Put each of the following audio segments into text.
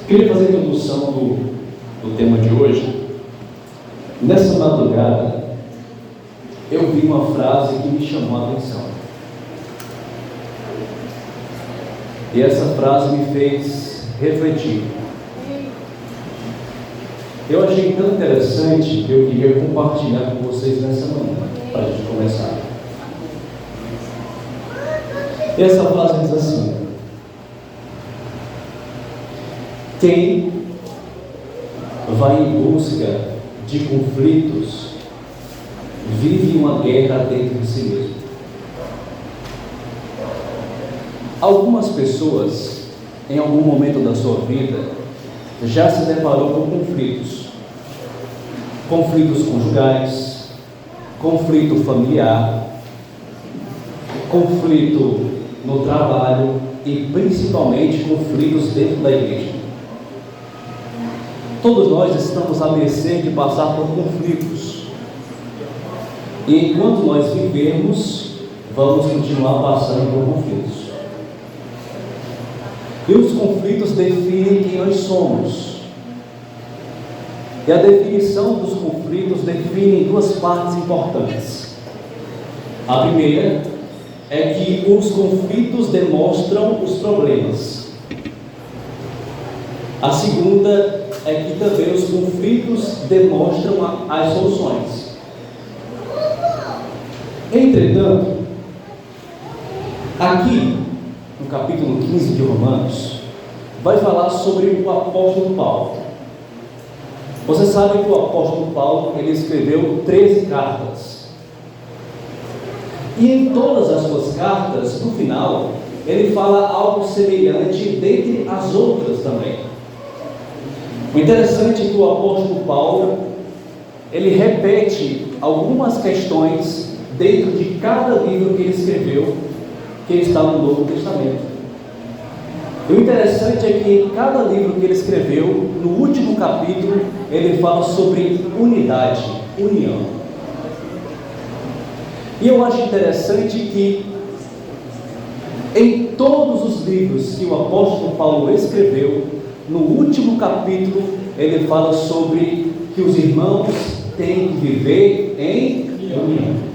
Queria fazer a introdução do tema de hoje. Nessa madrugada, eu vi uma frase que me chamou a atenção. E essa frase me fez refletir. Eu achei tão interessante que eu queria compartilhar com vocês nessa manhã, para a gente começar. E essa frase diz assim: quem vai em busca de conflitos vive uma guerra dentro de si mesmo. Algumas pessoas, em algum momento da sua vida, já se deparou com conflitos conjugais, conflito familiar, conflito no trabalho e principalmente conflitos dentro da igreja. Todos nós estamos à mercê de passar por conflitos, e enquanto nós vivermos, vamos continuar passando por conflitos. E os conflitos definem quem nós somos. E a definição dos conflitos define duas partes importantes. A primeira é que os conflitos demonstram os problemas. A segunda é que também os conflitos demonstram as soluções. Entretanto, aqui no capítulo 15 de Romanos, vai falar sobre o apóstolo Paulo. Você sabe que o apóstolo Paulo, ele escreveu 13 cartas. E em todas as suas cartas, no final, ele fala algo semelhante dentre as outras também. O interessante é que o apóstolo Paulo, ele repete algumas questões dentro de cada livro que ele escreveu, que está no Novo Testamento. E o interessante é que em cada livro que ele escreveu, no último capítulo, ele fala sobre unidade, união. E eu acho interessante que em todos os livros que o apóstolo Paulo escreveu, no último capítulo, ele fala sobre que os irmãos têm que viver em união.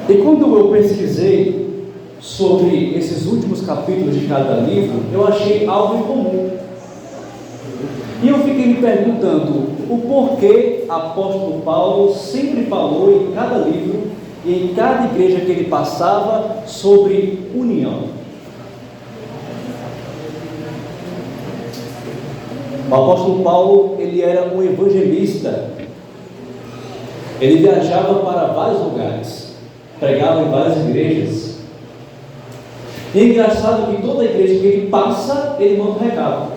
E quando eu pesquisei sobre esses últimos capítulos de cada livro, eu achei algo em comum. E eu fiquei me perguntando o porquê apóstolo Paulo sempre falou em cada livro e em cada igreja que ele passava sobre união. O apóstolo Paulo, ele era um evangelista. Ele viajava para vários lugares, pregava em várias igrejas. E é engraçado que toda igreja que ele passa, ele manda um recado.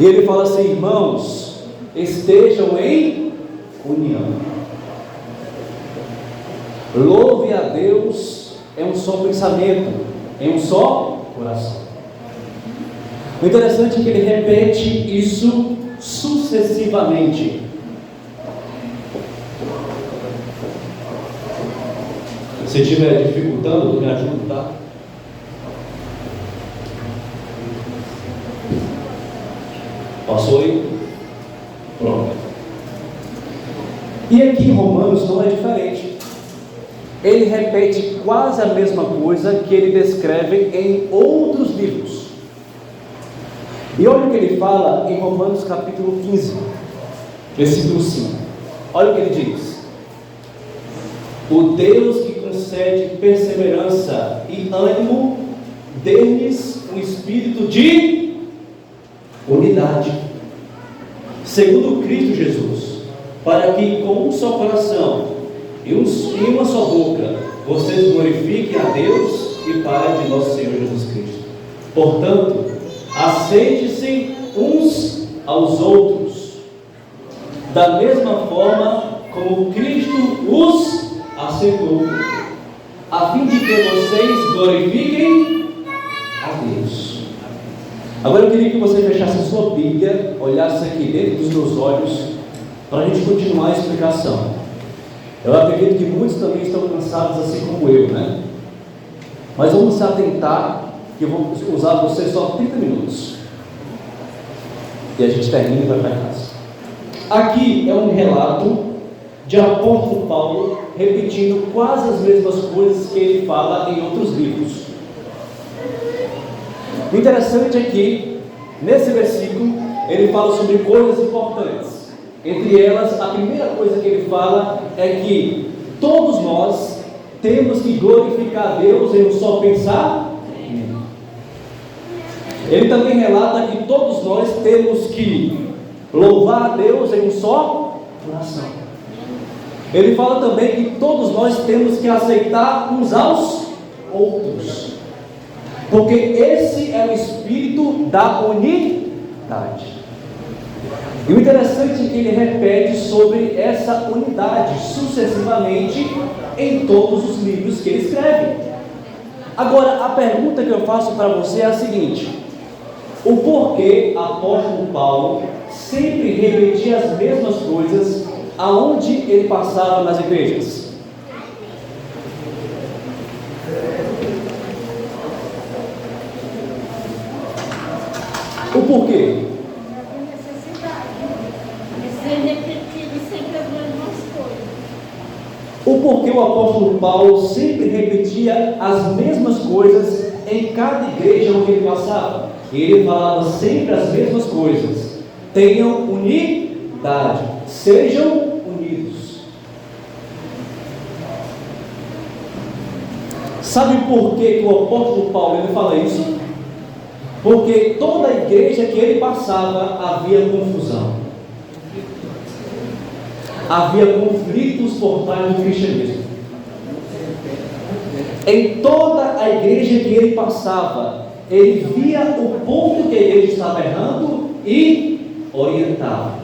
E ele fala assim: irmãos, estejam em união. Louve a Deus em um só pensamento, em um só coração. O interessante é que ele repete isso sucessivamente. Se estiver dificultando, tu me ajuda, tá? Passou aí? Pronto. E aqui em Romanos não é diferente. Ele repete quase a mesma coisa que ele descreve em outros livros. E olha o que ele fala em Romanos capítulo 15, versículo 5. Olha o que ele diz: o Deus que concede perseverança e ânimo, dê-lhes um espírito de unidade, segundo Cristo Jesus, para que com um só coração e uma só boca vocês glorifiquem a Deus e Pai de nosso Senhor Jesus Cristo. Portanto, aceite-se uns aos outros, da mesma forma como Cristo os aceitou, a fim de que vocês glorifiquem a Deus. Agora eu queria que você fechasse a sua Bíblia, olhasse aqui dentro dos meus olhos, para a gente continuar a explicação. Eu acredito que muitos também estão cansados assim como eu, né? Mas vamos se atentar, que eu vou usar você só 30 minutos. E a gente termina e vai para casa. Aqui é um relato de apóstolo Paulo repetindo quase as mesmas coisas que ele fala em outros livros. O interessante é que, nesse versículo, ele fala sobre coisas importantes. Entre elas, a primeira coisa que ele fala é que todos nós temos que glorificar a Deus em um só pensar. Ele também relata que todos nós temos que louvar a Deus em um só coração. Ele fala também que todos nós temos que aceitar uns aos outros, porque esse é o espírito da unidade. E o interessante é que ele repete sobre essa unidade sucessivamente em todos os livros que ele escreve. Agora, a pergunta que eu faço para você é a seguinte: o porquê apóstolo Paulo sempre repetia as mesmas coisas aonde ele passava nas igrejas? O porquê? O porquê o apóstolo Paulo sempre repetia as mesmas coisas em cada igreja onde ele passava? Ele falava sempre as mesmas coisas. Tenham unidade, sejam unidos. Sabe por que o apóstolo Paulo ele fala isso? Porque toda a igreja que ele passava havia confusão. Havia conflitos por trás do cristianismo. Em toda a igreja que ele passava, ele via o ponto que a igreja estava errando e orientava.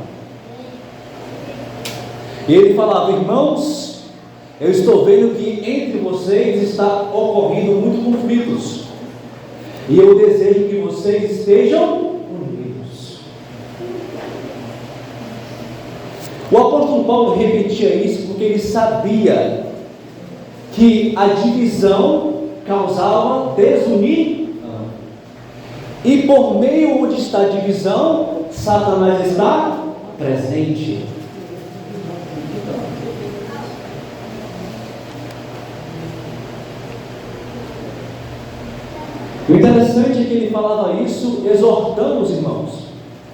E ele falava: irmãos, eu estou vendo que entre vocês está ocorrendo muitos conflitos, e eu desejo que vocês estejam unidos. O apóstolo Paulo repetia isso porque ele sabia que a divisão causava desunião. E por meio onde está a divisão, Satanás está presente. O interessante é que ele falava isso exortando os irmãos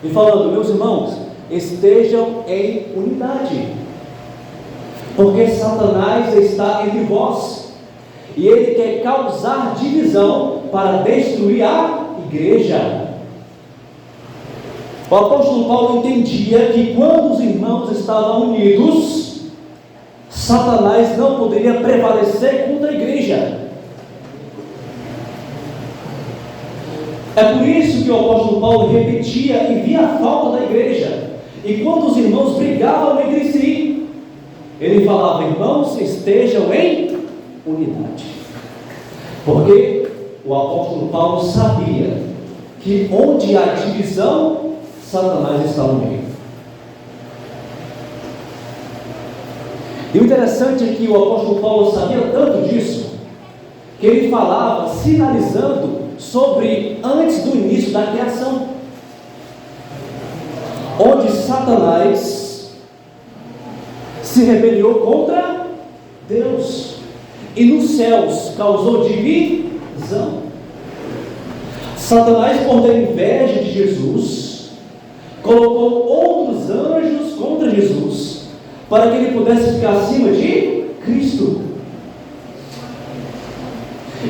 e falando: meus irmãos, estejam em unidade, porque Satanás está entre vós e ele quer causar divisão para destruir a igreja. O apóstolo Paulo entendia que quando os irmãos estavam unidos, Satanás não poderia prevalecer contra a igreja. É por isso que o apóstolo Paulo repetia e via a falta da igreja. E quando os irmãos brigavam entre si, ele falava: irmãos, estejam em unidade. Porque o apóstolo Paulo sabia que onde há divisão, Satanás está no meio. E o interessante é que o apóstolo Paulo sabia tanto disso, que ele falava sinalizando sobre antes do início da criação, onde Satanás se rebelou contra Deus e nos céus causou divisão. Satanás, por ter inveja de Jesus, colocou outros anjos contra Jesus, para que ele pudesse ficar acima de Cristo.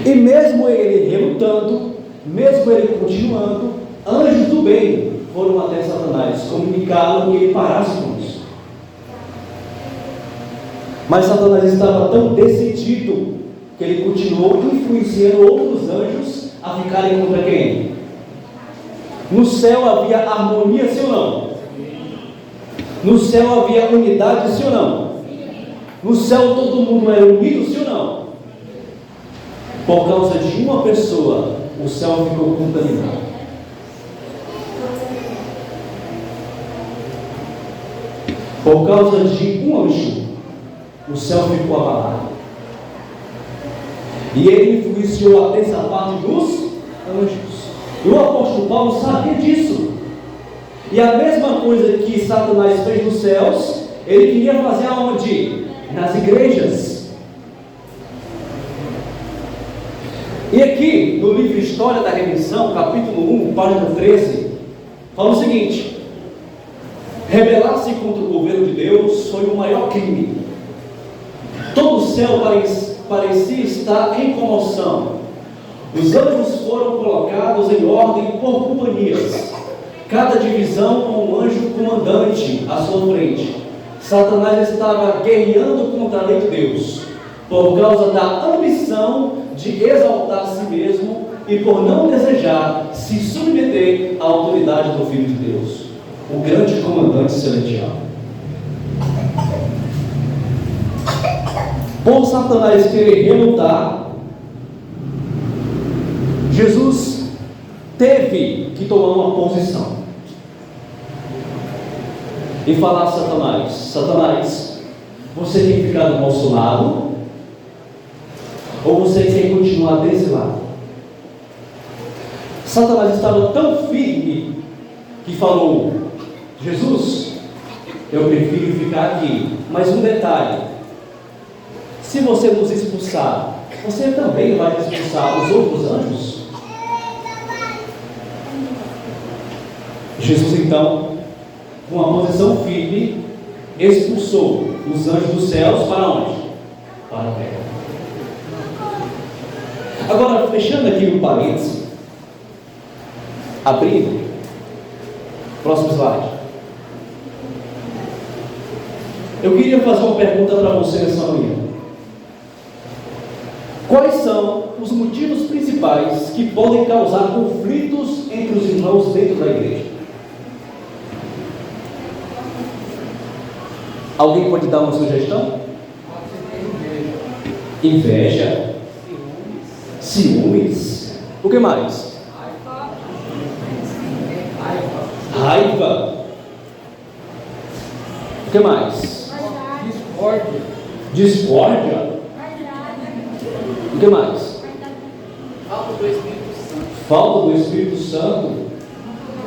E mesmo ele relutando, mesmo ele continuando, anjos do bem foram até Satanás, comunicaram que ele parasse com isso. Mas Satanás estava tão decidido que ele continuou influenciando outros anjos a ficarem contra quem? No céu havia harmonia, sim ou não? No céu havia unidade, sim ou não? No céu todo mundo era unido, sim ou não? Por causa de uma pessoa, o céu ficou contaminado. Por causa de um anjo, o céu ficou abalado. E ele influenciou a terça parte dos anjos. E o apóstolo Paulo sabia disso. E a mesma coisa que Satanás fez nos céus, ele queria fazer aonde? Nas igrejas. E aqui, no livro História da Redenção, capítulo 1, página 13, fala o seguinte: rebelar-se contra o governo de Deus foi o maior crime. Todo o céu parecia estar em comoção. Os anjos foram colocados em ordem por companhias, cada divisão com um anjo comandante à sua frente. Satanás estava guerreando contra a lei de Deus, por causa da ambição de exaltar a si mesmo e por não desejar se submeter à autoridade do Filho de Deus, o grande comandante celestial. Por Satanás querer relutar, Jesus teve que tomar uma posição e falar a Satanás: Satanás, você tem que ficar do nosso lado, ou você quer continuar desse lado? Satanás estava tão firme que falou: Jesus, eu prefiro ficar aqui. Mas um detalhe: se você nos expulsar, você também vai expulsar os outros anjos? Jesus então, com uma posição firme, expulsou os anjos dos céus para onde? Para a terra. Agora, fechando aqui o parênteses, abrindo, próximo slide. Eu queria fazer uma pergunta para você nessa manhã. Quais são os motivos principais que podem causar conflitos entre os irmãos dentro da igreja? Alguém pode dar uma sugestão? Inveja. Ciúmes. O que mais? Raiva. O que mais? Discórdia. O que mais? Falta do Espírito Santo.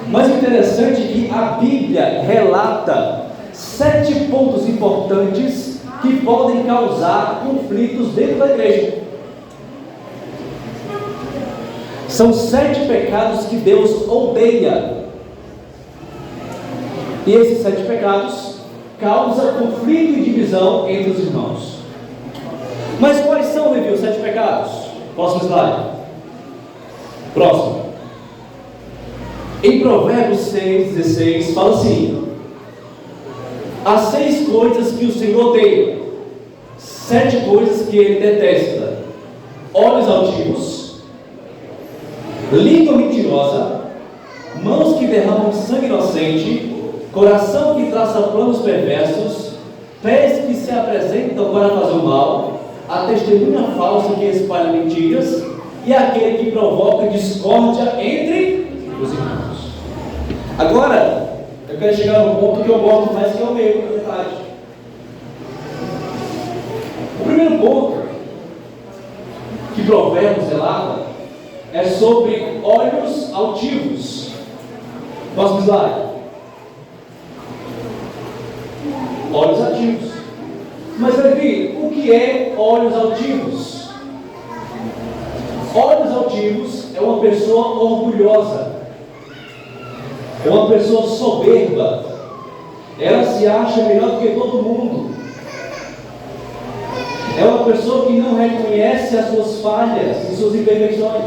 Mas o interessante é que a Bíblia relata 7 pontos importantes que podem causar conflitos dentro da igreja. São 7 pecados que Deus odeia. E esses 7 pecados causam conflito e divisão entre os irmãos. Mas quais são, Levi, os 7 pecados? Próximo slide. Próximo. Em Provérbios 6,16 fala assim: há 6 coisas que o Senhor odeia, 7 coisas que Ele detesta: olhos altivos, língua mentirosa, mãos que derramam sangue inocente, coração que traça planos perversos, pés que se apresentam para fazer o mal, a testemunha falsa que espalha mentiras, e aquele que provoca discórdia entre os irmãos. Agora, eu quero chegar no ponto que eu gosto mais, que é o meio, na verdade. O primeiro ponto que Provérbios relata é sobre olhos altivos. Próximo slide. Olhos altivos. Mas, Levi, o que é olhos altivos? Olhos altivos é uma pessoa orgulhosa, é uma pessoa soberba, ela se acha melhor do que todo mundo, é uma pessoa que não reconhece as suas falhas e suas imperfeições,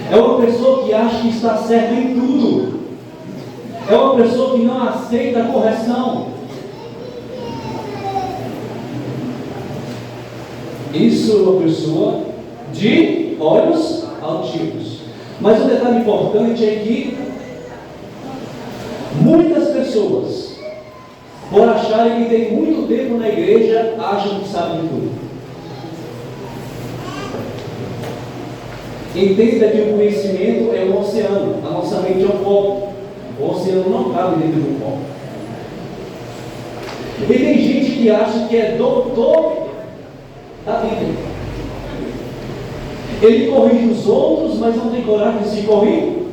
é uma pessoa que acha que está certa em tudo, é uma pessoa que não aceita a correção. Isso é uma pessoa de olhos altivos. Mas o detalhe importante é que muitas pessoas, por acharem que tem muito tempo na igreja, acham que sabem de tudo. Entenda que o conhecimento é um oceano, a nossa mente é um copo. O oceano não cabe dentro de um copo. E tem gente que acha que é doutor da Bíblia. Ele corrige os outros, mas não tem coragem de se corrigir.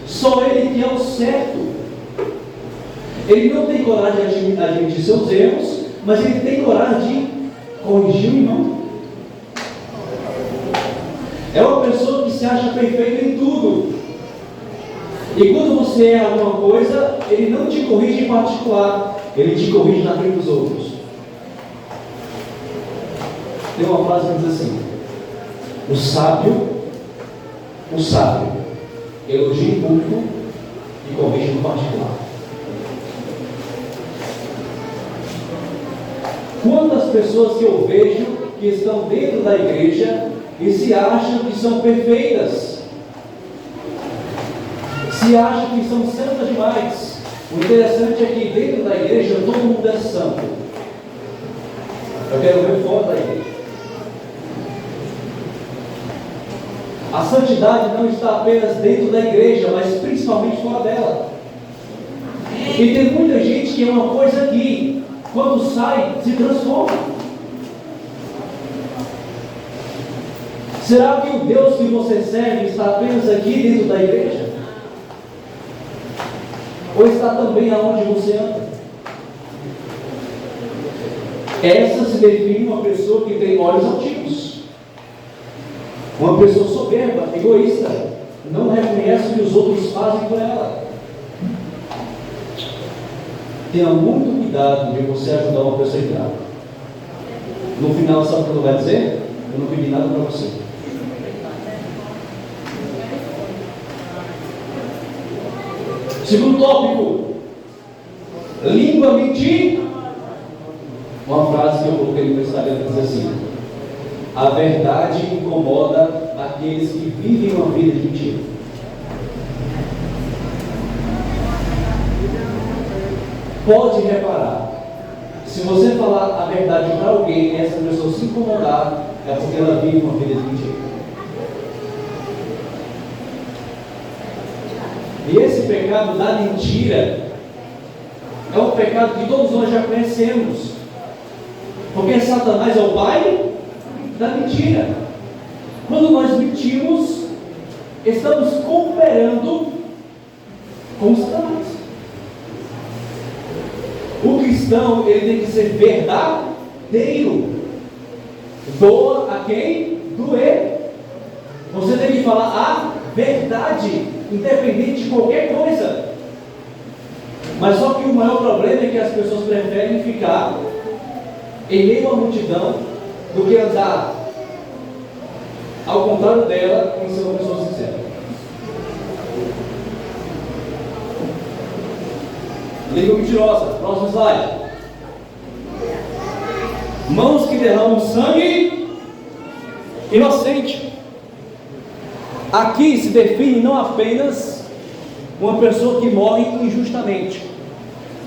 Só ele que é o certo. Ele não tem coragem de admitir seus erros, mas ele tem coragem de corrigir o irmão. É uma pessoa que se acha perfeita em tudo. E quando você erra alguma coisa, ele não te corrige em particular, ele te corrige na frente dos outros. Tem uma frase que diz assim: o sábio elogia em público e corrige no particular. Quantas pessoas que eu vejo que estão dentro da igreja e se acham que são perfeitas, se acham que são santas demais. O interessante é que dentro da igreja todo mundo é santo. Eu quero ver fora da igreja. A santidade não está apenas dentro da igreja, mas principalmente fora dela. E tem muita gente que é uma coisa aqui, quando sai, se transforma. Será que o Deus que você serve está apenas aqui dentro da igreja? Ou está também aonde você anda? Essa se define uma pessoa que tem olhos altivos. Uma pessoa soberba, egoísta, não reconhece o que os outros fazem por ela. Tenha muito cuidado de você ajudar uma pessoa a entrar. No final, sabe o que ela vai dizer? Eu não pedi nada para você. Segundo tópico, língua mentir. Uma frase que eu coloquei no meu Instagram diz assim: a verdade incomoda aqueles que vivem uma vida de mentira. Pode reparar, se você falar a verdade para alguém e essa pessoa se incomodar, é porque ela vive uma vida de mentira. E esse pecado da mentira é um pecado que todos nós já conhecemos, porque Satanás é o pai da mentira. Quando nós mentimos, estamos cooperando com Satanás. O cristão, ele tem que ser verdadeiro. Doa a quem doer. Você tem que falar a verdade, independente de qualquer coisa. Mas só que o maior problema é que as pessoas preferem ficar em meio à multidão do que andar ao contrário dela em ser uma pessoa sincera. Língua mentirosa. Próximo slide. Mãos que derramam sangue inocente. Aqui se define não apenas uma pessoa que morre injustamente,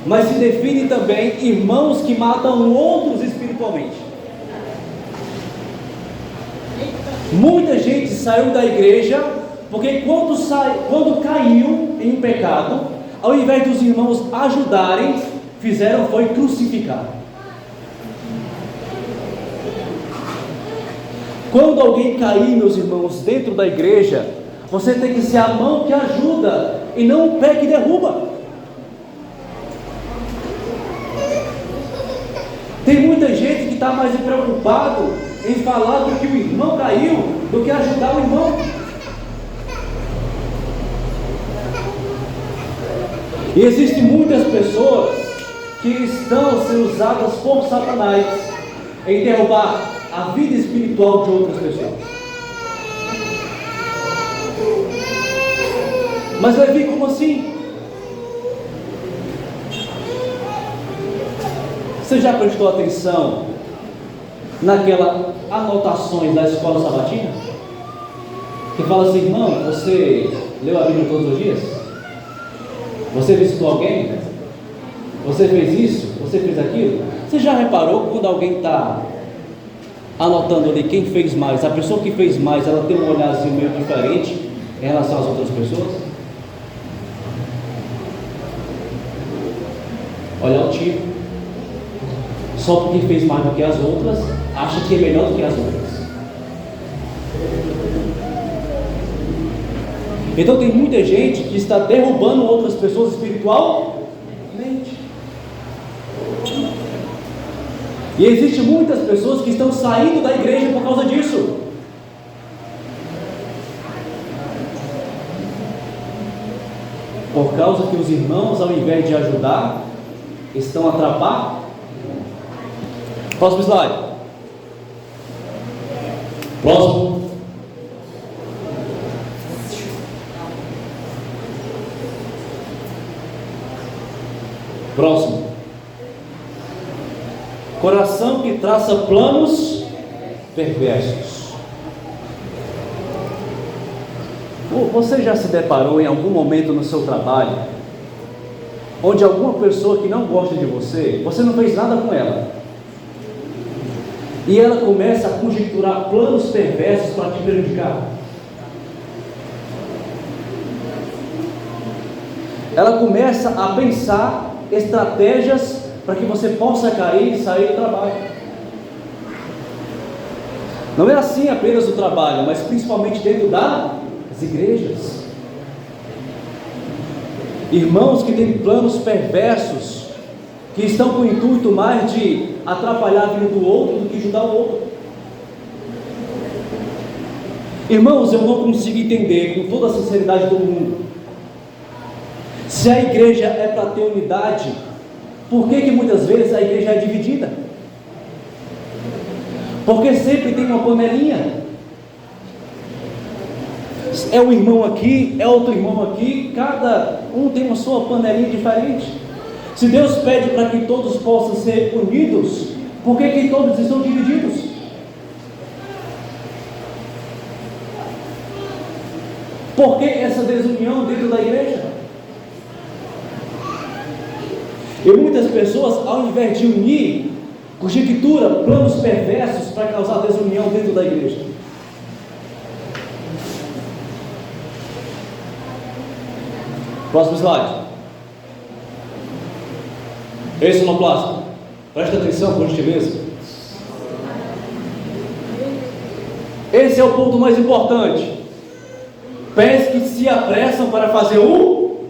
mas se define também irmãos que matam outros espiritualmente. Muita gente saiu da igreja porque quando caiu em um pecado, ao invés dos irmãos ajudarem, fizeram foi crucificar. Quando alguém cair, meus irmãos, dentro da igreja, você tem que ser a mão que ajuda e não o pé que derruba. Tem muita gente que está mais preocupado em falar do que o irmão caiu do que ajudar o irmão. E existem muitas pessoas que estão sendo usadas por Satanás em derrubar a vida espiritual de outras pessoas. Mas vai vir como assim? Você já prestou atenção naquelas anotações da escola sabatina? Que fala assim: irmão, você leu a Bíblia todos os dias? Você visitou alguém? Você fez isso? Você fez aquilo? Você já reparou quando alguém está anotando ali quem fez mais? A pessoa que fez mais, ela tem um olharzinho meio diferente em relação às outras pessoas? Olha o tipo. Só porque fez mais do que as outras, acha que é melhor do que as outras. Então tem muita gente que está derrubando outras pessoas espiritualmente. E existem muitas pessoas que estão saindo da igreja por causa disso. Por causa que os irmãos, ao invés de ajudar, estão atrapalhando. Próximo slide. Próximo. Próximo. Coração que traça planos perversos. Você já se deparou em algum momento no seu trabalho, onde alguma pessoa que não gosta de você, você não fez nada com ela, e ela começa a conjecturar planos perversos para te prejudicar? Ela começa a pensar estratégias para que você possa cair e sair do trabalho. Não é assim apenas no trabalho, mas principalmente dentro das igrejas. Irmãos que têm planos perversos, que estão com o intuito mais de atrapalhar a vida do outro do que ajudar o outro. Irmãos, eu não consigo entender com toda a sinceridade do mundo, se a igreja é para ter unidade, por que muitas vezes a igreja é dividida? Porque sempre tem uma panelinha. É um irmão aqui, é outro irmão aqui, cada um tem uma sua panelinha diferente. Se Deus pede para que todos possam ser unidos, por que todos estão divididos? Por que essa desunião dentro da igreja? E muitas pessoas, ao invés de unir, conjectura planos perversos para causar desunião dentro da igreja. Próximo slide. Esse monoplasma. Presta atenção, por gentileza. Esse é o ponto mais importante. Pés que se apressam para fazer o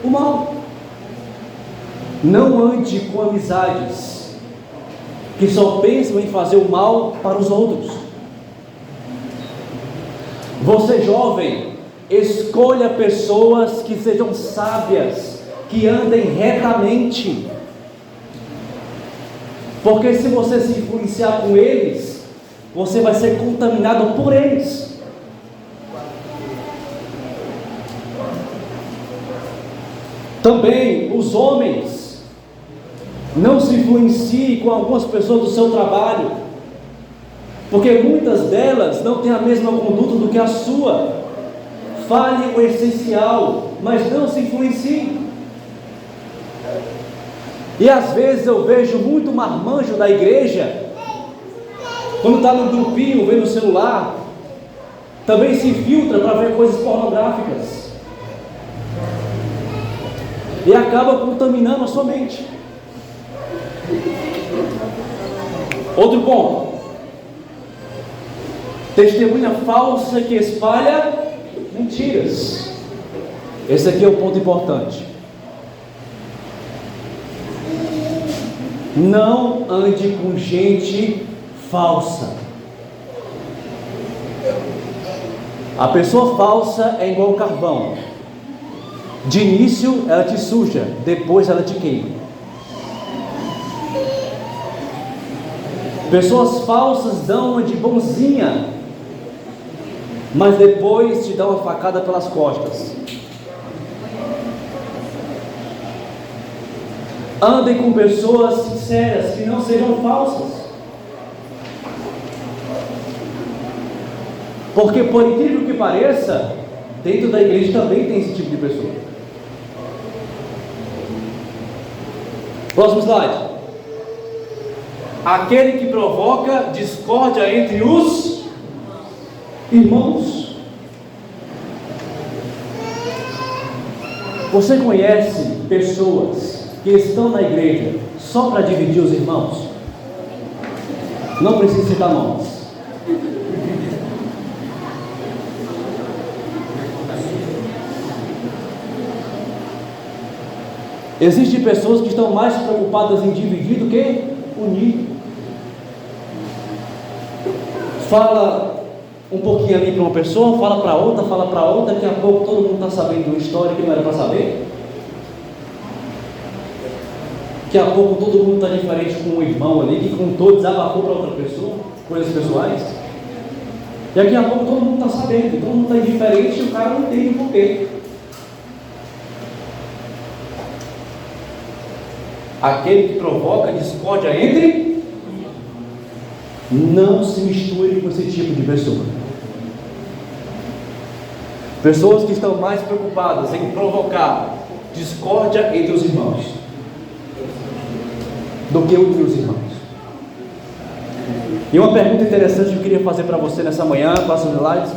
mal. Não ande com amizades que só pensam em fazer o mal para os outros. Você jovem, escolha pessoas que sejam sábias, que andem retamente, porque se você se influenciar com eles, você vai ser contaminado por eles. Também os homens, não se influencie com algumas pessoas do seu trabalho, porque muitas delas não têm a mesma conduta do que a sua. Fale o essencial, mas não se influencie. E às vezes eu vejo muito marmanjo da igreja, quando está no grupinho, vendo o celular, também se infiltra para ver coisas pornográficas, e acaba contaminando a sua mente. Outro ponto: testemunha falsa que espalha mentiras. Esse aqui é o ponto importante. Não ande com gente falsa. A pessoa falsa é igual carvão. De início ela te suja, depois ela te queima. Pessoas falsas dão uma de bonzinha, mas depois te dão uma facada pelas costas. Andem com pessoas sinceras, que não sejam falsas. Porque, por incrível que pareça, dentro da igreja também tem esse tipo de pessoa. Próximo slide. Aquele que provoca discórdia entre os irmãos. Você conhece pessoas que estão na igreja só para dividir os irmãos? Não precisa citar nomes. Existem pessoas que estão mais preocupadas em dividir do que unir. Fala um pouquinho ali para uma pessoa, fala para outra, daqui a pouco todo mundo está sabendo uma história que não era para saber. Daqui a pouco todo mundo está diferente com um irmão ali, que contou, desabafou para outra pessoa, coisas pessoais. E daqui a pouco todo mundo está sabendo, todo mundo está indiferente e o cara não entende o porquê. Aquele que provoca discórdia entre, não se misture com esse tipo de pessoa. Pessoas que estão mais preocupadas em provocar discórdia entre os irmãos do que unir os irmãos. E uma pergunta interessante que eu queria fazer para você nessa manhã, passa os slides.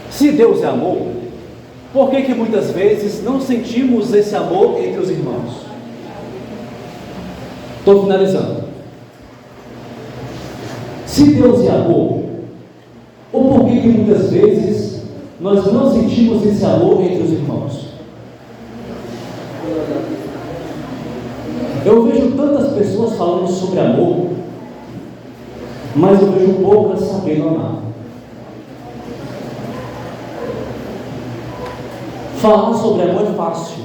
Se Deus é amor, por que muitas vezes não sentimos esse amor entre os irmãos? Estou finalizando. Se Deus é amor, ou por que muitas vezes nós não sentimos esse amor entre os irmãos? Eu vejo tantas pessoas falando sobre amor, mas eu vejo poucas sabendo amar. Falar sobre amor é fácil,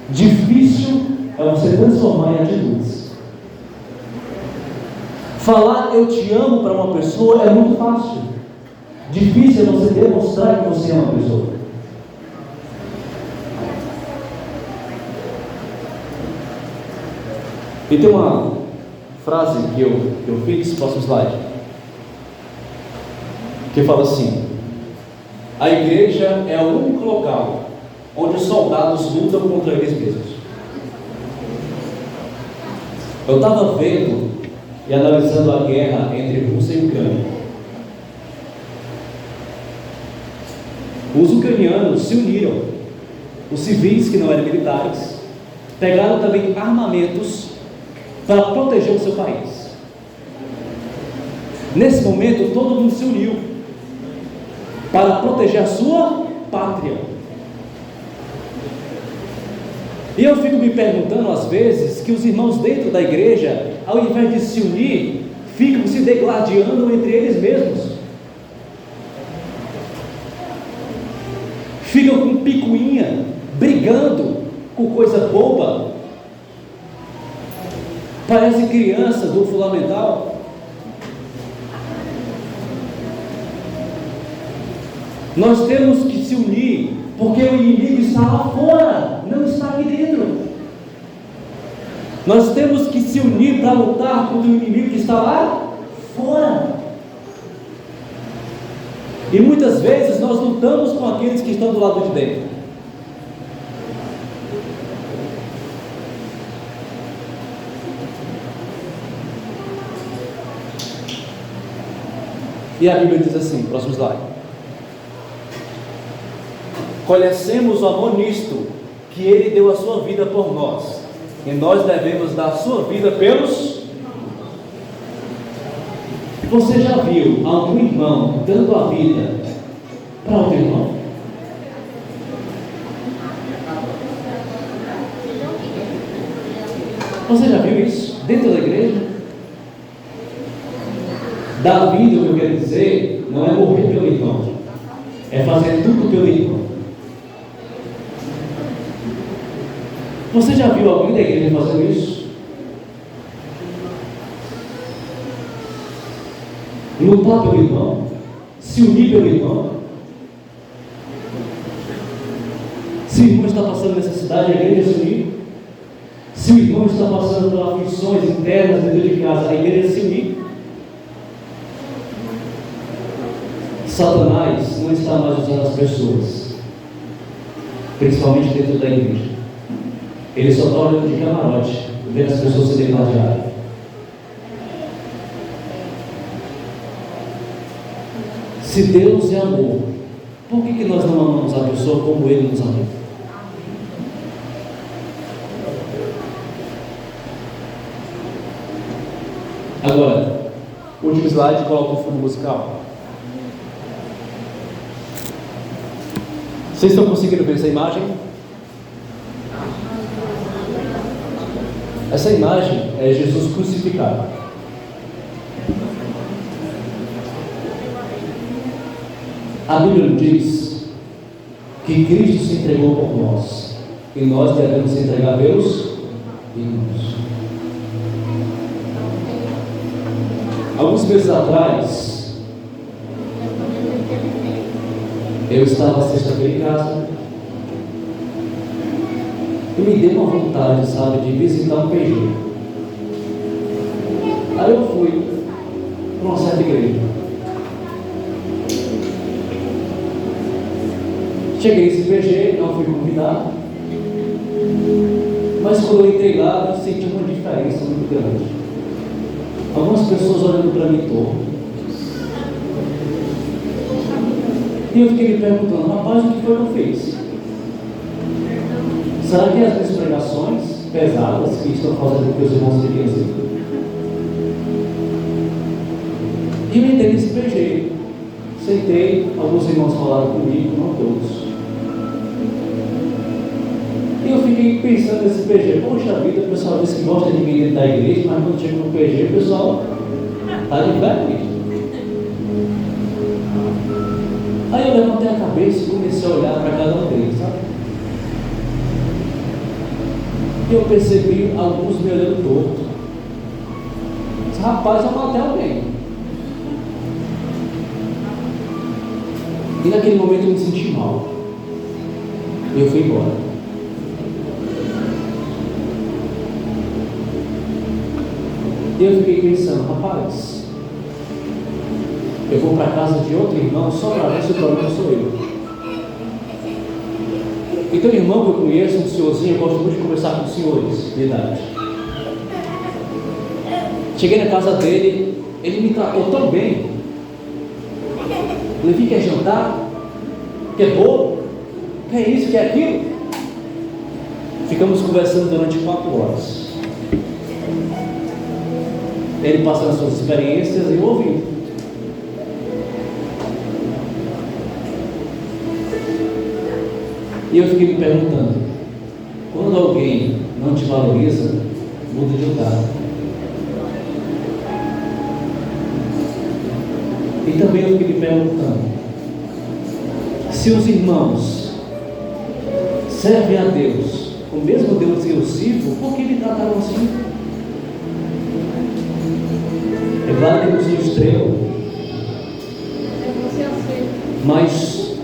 difícil é você transformar em atitudes. Falar eu te amo para uma pessoa é muito fácil, difícil é você demonstrar que você ama a pessoa. E tem uma frase que eu fiz, próximo slide, que fala assim: a igreja é o único local onde os soldados lutam contra eles mesmos. Eu estava vendo e analisando a guerra entre Rússia e Ucrânia. Os ucranianos se uniram, os civis que não eram militares, pegaram também armamentos para proteger o seu país. Nesse momento, todo mundo se uniu para proteger a sua pátria. E eu fico me perguntando às vezes que os irmãos dentro da igreja, ao invés de se unir, ficam se degladiando entre eles mesmos. Ficam com picuinha, brigando com coisa boba. Parece criança do fundamental. Nós temos que se unir, porque o inimigo está lá fora, não está aqui dentro. Nós temos que se unir para lutar contra o inimigo que está lá fora. E muitas vezes nós lutamos com aqueles que estão do lado de dentro. E a Bíblia diz assim, próximo slide: conhecemos o amor nisto, que Ele deu a sua vida por nós, e nós devemos dar a sua vida pelos. Você já viu algum irmão dando a vida para outro irmão? Você já viu isso dentro da igreja? Dar vida, o que eu quero dizer, não é morrer pelo irmão, é fazer tudo pelo irmão. Você já viu alguém da igreja fazendo isso? Lutar pelo irmão, se unir pelo irmão. Se o irmão está passando necessidade, a igreja se unir. Se o irmão está passando por aflições internas dentro de casa, a igreja se unir. Satanás não está mais usando as pessoas, principalmente dentro da igreja. Ele só está olhando de camarote, vendo as pessoas serem gladiadas. Se Deus é amor, por que nós não amamos a pessoa como Ele nos amou? Agora, último slide, coloca o fundo musical. Vocês estão conseguindo ver essa imagem? Essa imagem é Jesus crucificado. A Bíblia diz que Cristo se entregou por nós e nós devemos entregar a Deus irmãos. Alguns meses atrás, eu estava sexta-feira em casa e me deu uma vontade, sabe, de visitar um PG. Aí eu fui para uma certa igreja. Cheguei nesse PG, não fui convidado, mas quando eu entrei lá, eu senti uma diferença muito grande. Algumas pessoas olhando para mim torto. E eu fiquei me perguntando, rapaz, o que foi que eu fiz? Será que as minhas pregações pesadas que estão fazendo com que os irmãos fiquem assim? E eu entrei nesse PG. Sentei, alguns irmãos falaram comigo, não todos. E eu fiquei pensando nesse PG, poxa vida, o pessoal diz que gosta de mim dentro da igreja, mas quando chega no PG, o pessoal está de velho. Aí eu levantei a cabeça e comecei a olhar para cada um deles, sabe? E eu percebi alguns me olhando torto. Esse rapaz, eu matei alguém. E naquele momento eu me senti mal. E eu fui embora. E eu fiquei pensando, rapaz, eu vou para a casa de outro irmão só para ver se o problema sou eu. E tem um irmão que eu conheço, um senhorzinho, eu gosto muito de conversar com senhores de idade. Cheguei na casa dele, ele me tratou tão bem. Ele quer jantar? Quer bolo? Quer isso, quer aquilo? Ficamos conversando durante 4 horas. Ele passando as suas experiências e eu ouvindo. E eu fiquei me perguntando, quando alguém não te valoriza, muda de lugar. E também eu fiquei me perguntando, se os irmãos servem a Deus, o mesmo Deus que eu sirvo, por que me trataram assim? É claro que eu não sou estrela, mas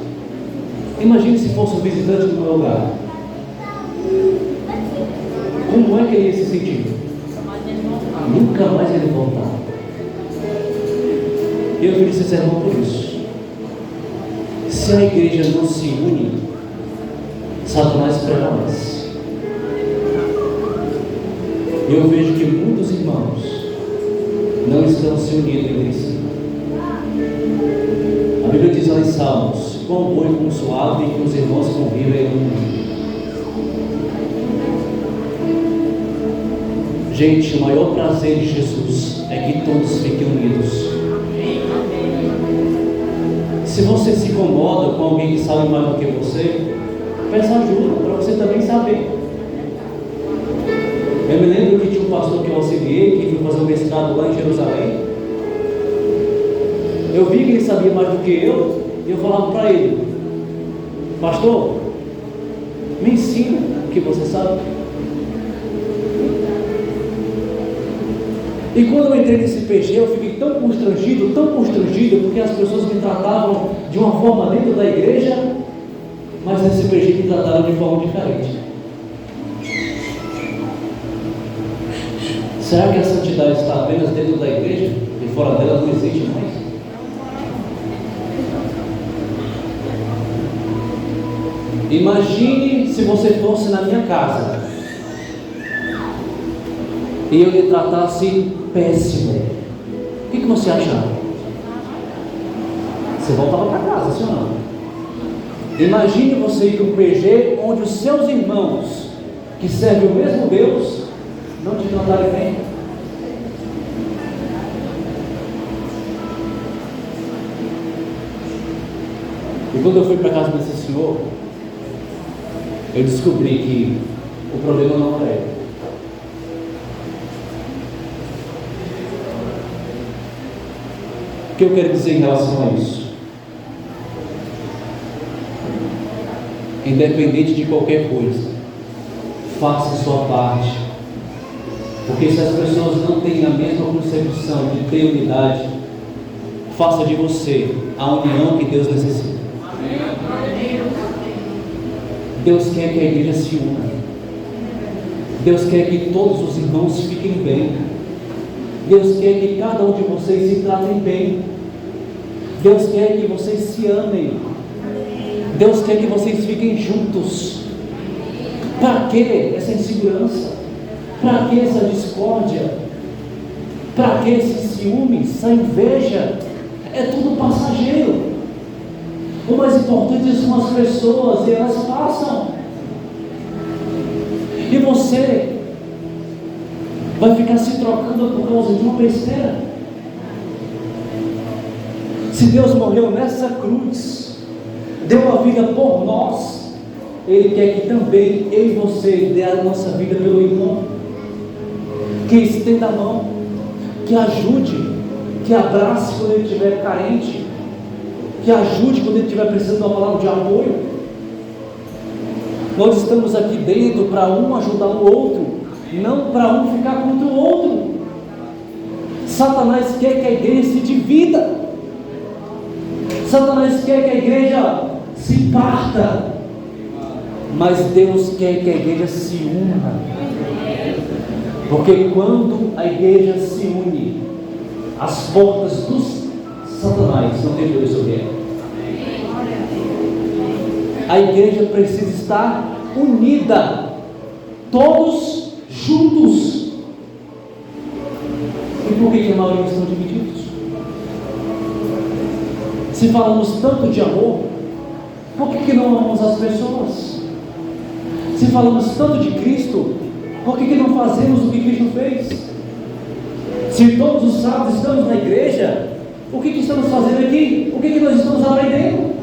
imagine se fosse um visitante no meu lugar. Como é que ele ia se sentir? Nunca mais ele voltar. E eu fiz esse sermão por isso. Se a igreja não se une, Satanás prevalece. E eu vejo que muitos irmãos não estão se unindo entre si. A Bíblia diz lá em Salmos, quão bom e quão suave que os irmãos convivem no mundo. Gente, o maior prazer de Jesus é que todos fiquem unidos. Se você se incomoda com alguém que sabe mais do que você, peça ajuda para você também saber. Eu me lembro que tinha um pastor que eu auxiliei, que foi fazer um mestrado lá em Jerusalém. Eu vi que ele sabia mais do que eu, e eu falava para ele, pastor, me ensina o que você sabe. E quando eu entrei nesse PG, eu fiquei tão constrangido, porque as pessoas me tratavam de uma forma dentro da igreja, mas nesse PG me trataram de forma diferente. Será que a santidade está apenas dentro da igreja e fora dela não existe mais? Imagine se você fosse na minha casa e eu lhe tratasse péssimo. O que você achava? Você voltava para casa, sim ou não? Imagine você ir para um PG onde os seus irmãos que servem o mesmo Deus não te tratarem bem. E quando eu fui para a casa desse senhor, eu descobri que o problema não era ele. O que eu quero dizer em relação a isso? Independente de qualquer coisa, faça a sua parte, porque se as pessoas não têm a mesma concepção de ter unidade, faça de você a união que Deus necessita. Deus quer que a igreja se una. Deus quer que todos os irmãos fiquem bem. Deus quer que cada um de vocês se tratem bem. Deus quer que vocês se amem. Deus quer que vocês fiquem juntos. Para que essa insegurança? Para que essa discórdia? Para que esse ciúme, essa inveja? É tudo passageiro. O mais importante são as pessoas, e elas passam. E você vai ficar se trocando por causa de uma besteira? Se Deus morreu nessa cruz, deu a vida por nós, Ele quer que também eu e você dê a nossa vida pelo irmão, que estenda a mão, que ajude, que abrace quando ele estiver carente, que ajude quando ele estiver precisando de uma palavra de apoio. Nós estamos aqui dentro para um ajudar o outro, não para um ficar contra o outro. Satanás quer que a igreja se divida. Satanás quer que a igreja se parta. Mas Deus quer que a igreja se una. Porque quando a igreja se une, as portas dos Satanás não têm poder sobre ela. A igreja precisa estar unida, todos juntos. E por que a maioria estão divididos? Se falamos tanto de amor, por que não amamos as pessoas? Se falamos tanto de Cristo, por que não fazemos o que Cristo fez? Se todos os sábados estamos na igreja, o que estamos fazendo aqui? O que nós estamos aprendendo?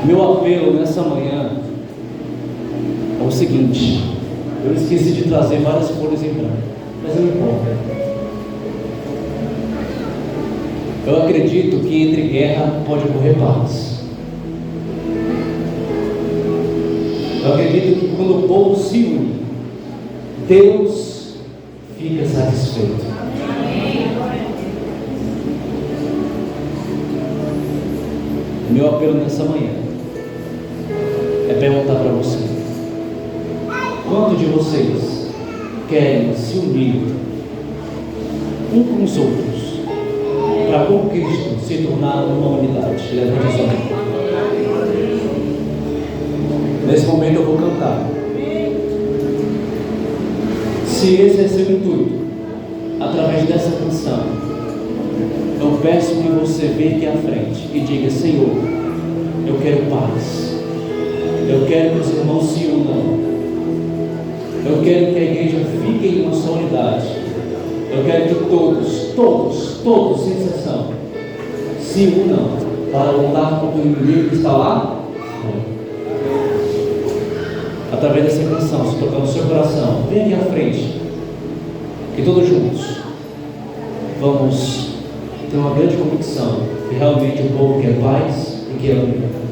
Meu apelo nessa manhã é o seguinte: eu esqueci de trazer várias folhas em branco, mas não importa. Eu acredito que entre guerra pode ocorrer paz. Eu acredito que quando o povo se une, Deus fica satisfeito. O meu apelo nessa manhã é perguntar para você: quantos de vocês querem se unir um com os outros para com Cristo se tornar uma unidade? Levante a sua mão. Nesse momento eu vou cantar. Se esse é seu intuito, através dessa canção, eu peço que você venha aqui à frente e diga: Senhor, eu quero paz. Eu quero que os irmãos se unam. Eu quero que a igreja fique em uma só unidade. Eu quero que todos, sem exceção, se unam para lutar contra o inimigo que está lá. Através dessa canção, se tocar no seu coração, vem aqui à frente, que todos juntos vamos ter uma grande convicção que realmente o povo quer paz e quer unidade.